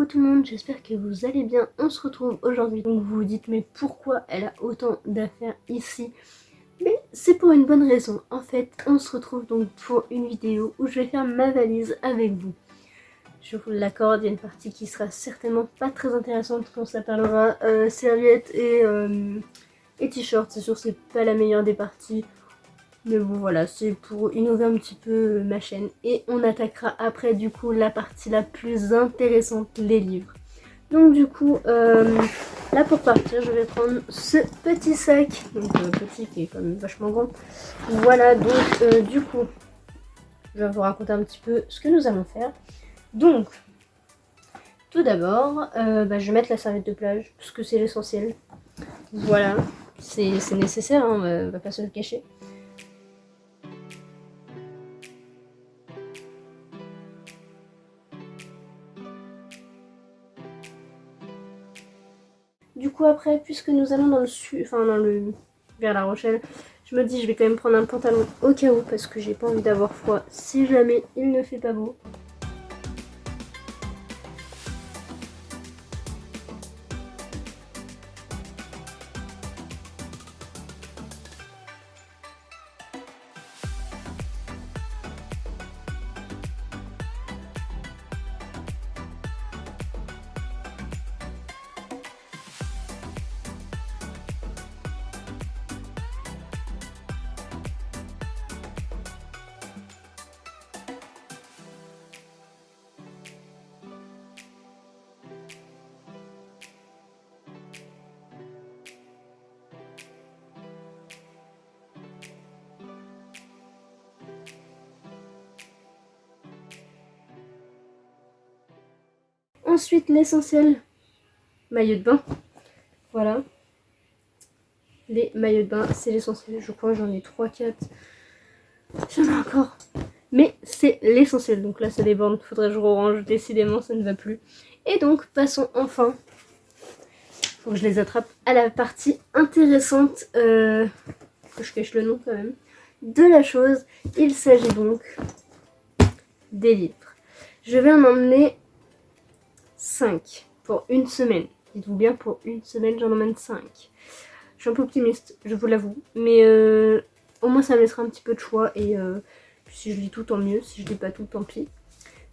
tout le monde, j'espère que vous allez bien. On se retrouve aujourd'hui. Donc vous vous dites mais pourquoi elle a autant d'affaires ici? Mais c'est pour une bonne raison. En fait, on se retrouve donc pour une vidéo où je vais faire ma valise avec vous. Je vous l'accorde, il y a une partie qui sera certainement pas très intéressante quand ça parlera serviettes et t-shirts. C'est sûr c'est pas la meilleure des parties. Mais bon voilà, c'est pour innover un petit peu ma chaîne. Et on attaquera après du coup la partie la plus intéressante, les livres. Donc du coup, là pour partir, je vais prendre ce petit sac. Donc petit qui est quand même vachement grand. Voilà, donc du coup, je vais vous raconter un petit peu ce que nous allons faire. Donc, tout d'abord, je vais mettre la serviette de plage, parce que c'est l'essentiel. Voilà, c'est nécessaire, hein, on va pas se le cacher. Du coup après, puisque nous allons dans le sud, enfin vers La Rochelle, je me dis je vais quand même prendre un pantalon au cas où parce que j'ai pas envie d'avoir froid si jamais il ne fait pas beau. Ensuite l'essentiel, maillot de bain. Voilà. Les maillots de bain, c'est l'essentiel. Je crois j'en ai 3-4. J'en ai encore. Mais c'est l'essentiel. Donc là ça déborde. Faudrait que je range. Décidément ça ne va plus. Et donc passons enfin. Faut que je les attrape à la partie intéressante. Que je cache le nom quand même. De la chose. Il s'agit donc des livres. Je vais en emmener 5 pour une semaine. Dites-vous bien, pour une semaine, j'en emmène 5. Je suis un peu optimiste, je vous l'avoue. Mais au moins, ça me laissera un petit peu de choix. Et si je lis tout, tant mieux. Si je lis pas tout, tant pis.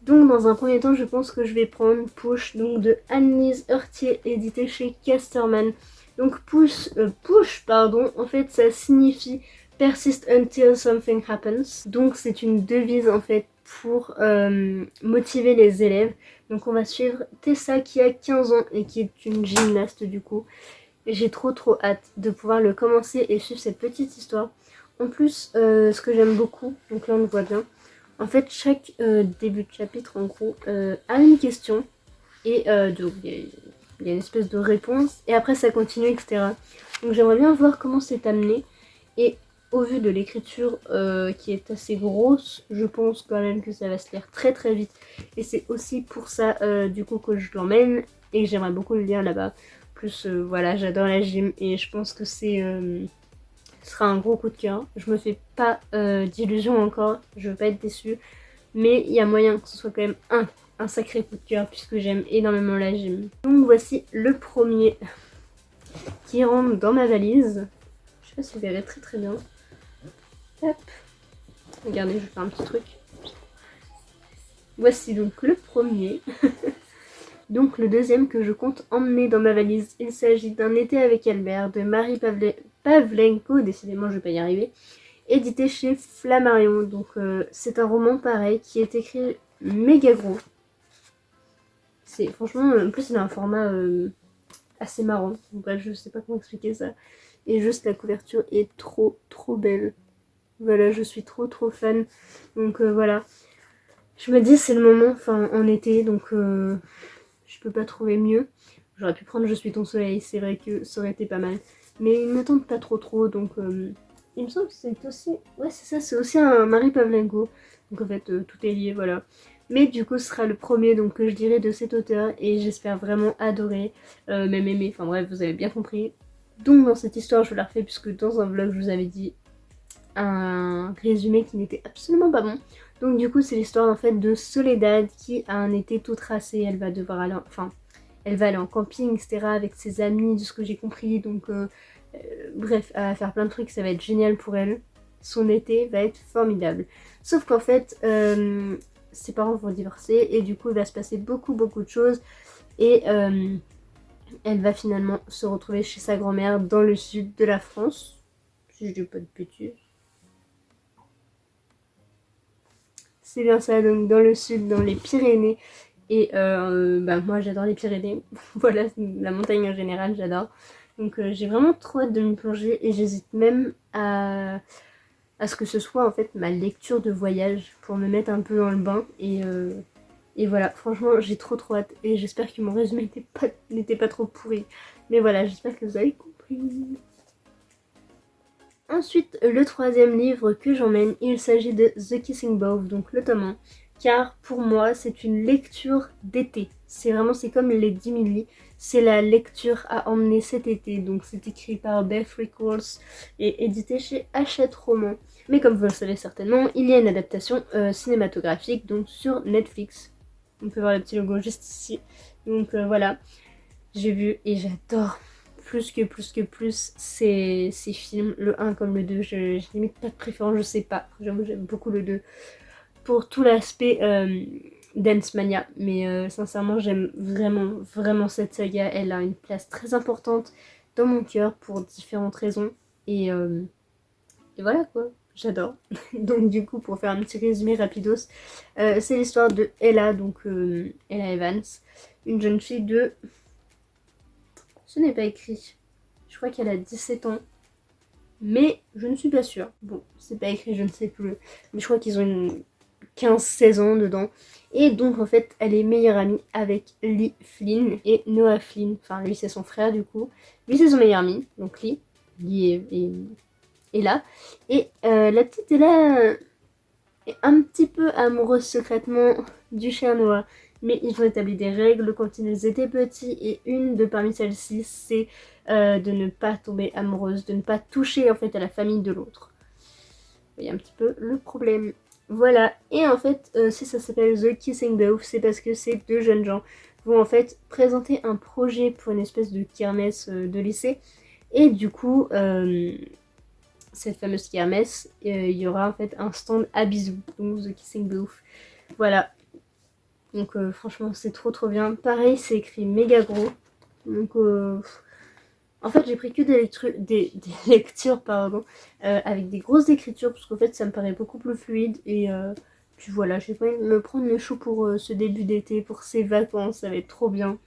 Donc, dans un premier temps, je pense que je vais prendre Push, donc de Anne-Lise Heurtier, édité chez Casterman. Donc, push, pardon, en fait, ça signifie Persist until something happens. Donc, c'est une devise, en fait, pour motiver les élèves. Donc on va suivre Tessa qui a 15 ans et qui est une gymnaste du coup. J'ai trop hâte de pouvoir le commencer et suivre cette petite histoire. En plus, ce que j'aime beaucoup, donc là on le voit bien, en fait chaque début de chapitre en gros a une question et donc il y a une espèce de réponse et après ça continue etc. Donc j'aimerais bien voir comment c'est amené et au vu de l'écriture qui est assez grosse, je pense quand même que ça va se lire très vite. Et c'est aussi pour ça du coup que je l'emmène et que j'aimerais beaucoup le lire là-bas. Plus voilà, j'adore la gym et je pense que ce sera un gros coup de cœur. Je me fais pas d'illusions encore, je veux pas être déçue. Mais il y a moyen que ce soit quand même un sacré coup de cœur puisque j'aime énormément la gym. Donc voici le premier qui rentre dans ma valise. Je sais pas si vous verrez très bien. Hop. Regardez, je vais faire un petit truc. Voici donc le premier. Donc le deuxième que je compte emmener dans ma valise. Il s'agit d'un été avec Albert de Marie Pavlenko. Décidément, je vais pas y arriver. Édité chez Flammarion. Donc c'est un roman pareil qui est écrit méga gros. C'est franchement, en plus il a un format assez marrant. Bref, je sais pas comment expliquer ça. Et juste la couverture est trop belle. Voilà, je suis trop fan. Donc voilà. Je me dis c'est le moment, enfin en été, donc je peux pas trouver mieux. J'aurais pu prendre Je suis ton soleil, c'est vrai que ça aurait été pas mal. Mais il me tente pas trop, donc il me semble que c'est aussi... Ouais c'est ça, c'est aussi un Marie Pavlenko. Donc en fait tout est lié, voilà. Mais du coup ce sera le premier donc, que je dirais de cet auteur et j'espère vraiment adorer, même aimer, enfin bref vous avez bien compris. Donc dans cette histoire je vous la refais puisque dans un vlog je vous avais dit un résumé qui n'était absolument pas bon. Donc du coup c'est l'histoire en fait de Soledad qui a un été tout tracé, elle va devoir aller, elle va aller en camping etc avec ses amis de ce que j'ai compris, donc bref, elle va faire plein de trucs, ça va être génial pour elle. Son été va être formidable. Sauf qu'en fait, ses parents vont divorcer et du coup il va se passer beaucoup de choses et elle va finalement se retrouver chez sa grand-mère dans le sud de la France, si je dis pas de bêtises. C'est bien ça, donc dans le sud, dans les Pyrénées. Et moi j'adore les Pyrénées, voilà, la montagne en général j'adore. Donc j'ai vraiment trop hâte de me plonger et j'hésite même à ce que ce soit en fait ma lecture de voyage pour me mettre un peu dans le bain. Et voilà, franchement j'ai trop hâte et j'espère que mon résumé n'était pas trop pourri. Mais voilà, j'espère que vous avez compris. Ensuite, le troisième livre que j'emmène, il s'agit de The Kissing Booth, donc le tome 1, car pour moi c'est une lecture d'été. C'est comme les 10 000 lits, c'est la lecture à emmener cet été. Donc c'est écrit par Beth Records et édité chez Hachette Roman. Mais comme vous le savez certainement, il y a une adaptation cinématographique donc sur Netflix. On peut voir le petit logo juste ici. Donc voilà, j'ai vu et j'adore plus ces films, le 1 comme le 2, j'ai limite pas de préférence, je sais pas, j'avoue j'aime beaucoup le 2 pour tout l'aspect Dance Mania, mais sincèrement j'aime vraiment cette saga, elle a une place très importante dans mon cœur pour différentes raisons et voilà quoi, j'adore. Donc du coup pour faire un petit résumé rapidos, c'est l'histoire de Ella, donc Ella Evans, une jeune fille de... Ce n'est pas écrit. Je crois qu'elle a 17 ans. Mais je ne suis pas sûre. Bon, c'est pas écrit, je ne sais plus. Mais je crois qu'ils ont une 15-16 ans dedans. Et donc en fait, elle est meilleure amie avec Lee Flynn et Noah Flynn. Enfin, lui c'est son frère du coup. Lui c'est son meilleur ami, donc Lee. Est là. Et la petite est là... est un petit peu amoureuse secrètement du chien Noah. Mais ils ont établi des règles quand ils étaient petits et une de parmi celles-ci c'est de ne pas tomber amoureuse, de ne pas toucher en fait à la famille de l'autre. Vous voyez un petit peu le problème. Voilà, et en fait si ça s'appelle The Kissing Booth, c'est parce que ces deux jeunes gens vont en fait présenter un projet pour une espèce de kermesse de lycée. Et du coup, cette fameuse kermesse, il y aura en fait un stand à bisous, donc The Kissing Booth. Voilà. Donc franchement c'est trop bien. Pareil c'est écrit méga gros. Donc en fait j'ai pris que des lectures pardon, avec des grosses écritures parce qu'en fait ça me paraît beaucoup plus fluide. Et puis voilà, j'ai pas envie de me prendre le chou pour ce début d'été, pour ces vacances, ça va être trop bien.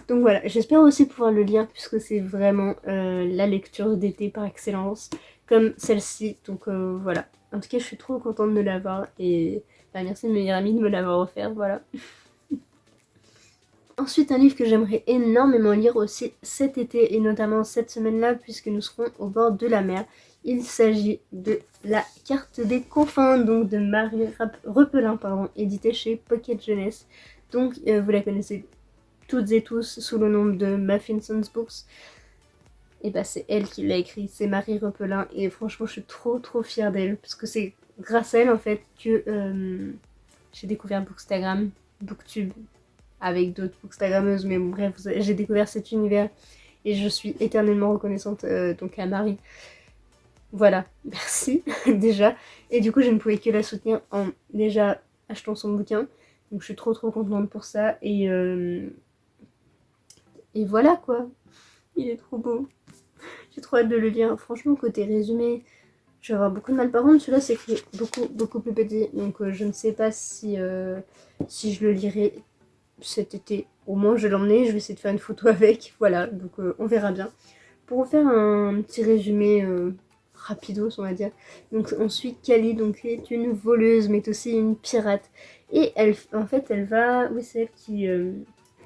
Donc voilà, j'espère aussi pouvoir le lire puisque c'est vraiment la lecture d'été par excellence, comme celle-ci. Donc voilà, en tout cas je suis trop contente de l'avoir et merci de meilleure amie de me l'avoir offert, voilà. Ensuite, un livre que j'aimerais énormément lire aussi cet été et notamment cette semaine-là puisque nous serons au bord de la mer. Il s'agit de La Carte des Confins, donc de Marie Repelin, édité chez Pocket Jeunesse. Donc vous la connaissez toutes et tous sous le nom de Muffinson's Books. Et bah c'est elle qui l'a écrit, c'est Marie Repelin et franchement je suis trop fière d'elle parce que c'est grâce à elle en fait que j'ai découvert Bookstagram, Booktube avec d'autres bookstagrammeuses, mais bon, bref, j'ai découvert cet univers et je suis éternellement reconnaissante donc à Marie. Voilà, merci déjà. Et du coup je ne pouvais que la soutenir en déjà achetant son bouquin, donc je suis trop contente pour ça et voilà quoi, il est trop beau. J'ai trop hâte de le lire. Franchement, côté résumé, je vais avoir beaucoup de mal. Par contre, celui-là, c'est écrit beaucoup plus petit. Donc, je ne sais pas si je le lirai cet été. Au moins, je vais l'emmener. Je vais essayer de faire une photo avec. Voilà, donc on verra bien. Pour vous faire un petit résumé rapidos, on va dire. Donc, ensuite, Kali donc, est une voleuse, mais est aussi une pirate. Et elle va... Oui, c'est elle qui...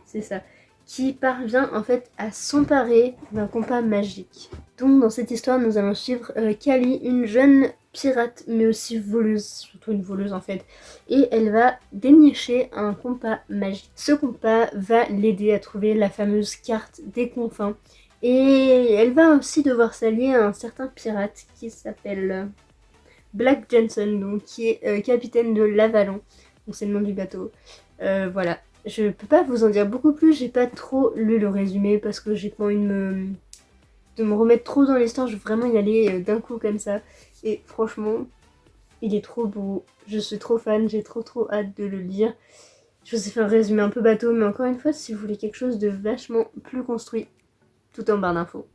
c'est ça. Qui parvient en fait à s'emparer d'un compas magique. Donc dans cette histoire nous allons suivre Kali, une jeune pirate mais aussi voleuse, surtout une voleuse en fait, et elle va dénicher un compas magique. Ce compas va l'aider à trouver la fameuse carte des confins et elle va aussi devoir s'allier à un certain pirate qui s'appelle Black Jensen, donc qui est capitaine de l'Avalon, donc c'est le nom du bateau. Voilà, je peux pas vous en dire beaucoup plus, j'ai pas trop lu le résumé parce que j'ai pas envie de me remettre trop dans l'histoire, je veux vraiment y aller d'un coup comme ça. Et franchement, il est trop beau, je suis trop fan, j'ai trop hâte de le lire. Je vous ai fait un résumé un peu bateau, mais encore une fois, si vous voulez quelque chose de vachement plus construit, tout en barre d'infos.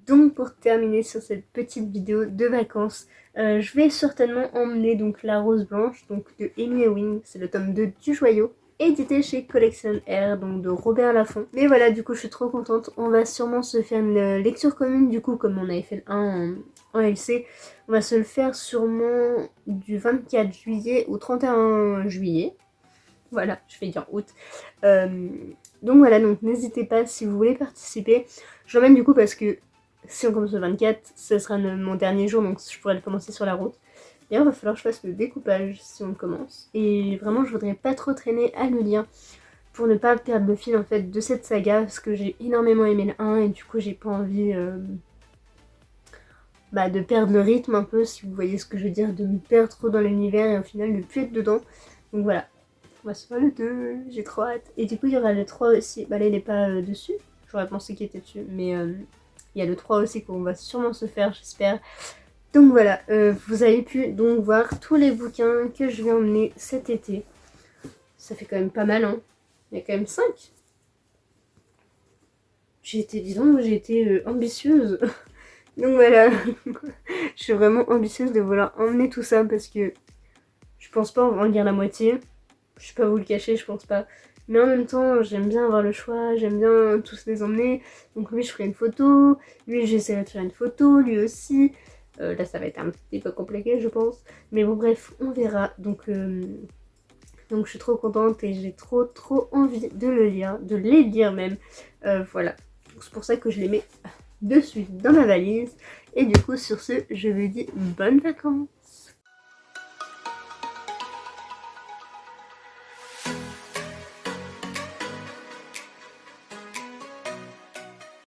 Donc pour terminer sur cette petite vidéo de vacances, je vais certainement emmener donc La Rose Blanche, donc de Amy Ewing, c'est le tome 2 du Joyau, édité chez Collection R, donc de Robert Laffont. Mais voilà, du coup je suis trop contente, on va sûrement se faire une lecture commune, du coup comme on avait fait le 1 en LC, on va se le faire sûrement du 24 juillet au 31 juillet. Voilà, je vais dire août. Donc voilà, donc n'hésitez pas si vous voulez participer. Je l'emmène du coup parce que si on commence le 24, ce sera mon dernier jour, donc je pourrais le commencer sur la route. D'ailleurs, il va falloir que je fasse le découpage si on commence. Et vraiment, je voudrais pas trop traîner à le lire pour ne pas perdre le fil en fait de cette saga, parce que j'ai énormément aimé le 1 et du coup j'ai pas envie de perdre le rythme un peu, si vous voyez ce que je veux dire, de me perdre trop dans l'univers et au final de plus être dedans. Donc voilà, on va se faire le 2, j'ai trop hâte. Et du coup il y aura le 3 aussi, bah là il est pas dessus, j'aurais pensé qu'il était dessus, mais il y a le 3 aussi qu'on va sûrement se faire, j'espère. Donc voilà, vous avez pu donc voir tous les bouquins que je vais emmener cet été. Ça fait quand même pas mal, hein. Il y a quand même 5. J'ai été ambitieuse. Donc voilà, je suis vraiment ambitieuse de vouloir emmener tout ça parce que je pense pas en lire la moitié. Je vais pas vous le cacher, je pense pas. Mais en même temps, j'aime bien avoir le choix, j'aime bien tous les emmener. Donc lui, je ferai une photo, lui, j'essaierai de faire une photo, lui aussi. Là, ça va être un petit peu compliqué, je pense. Mais bon, bref, on verra. Donc je suis trop contente et j'ai trop envie de le lire, de les lire même. Voilà, c'est pour ça que je les mets de suite dans ma valise. Et du coup, sur ce, je vous dis bonnes vacances.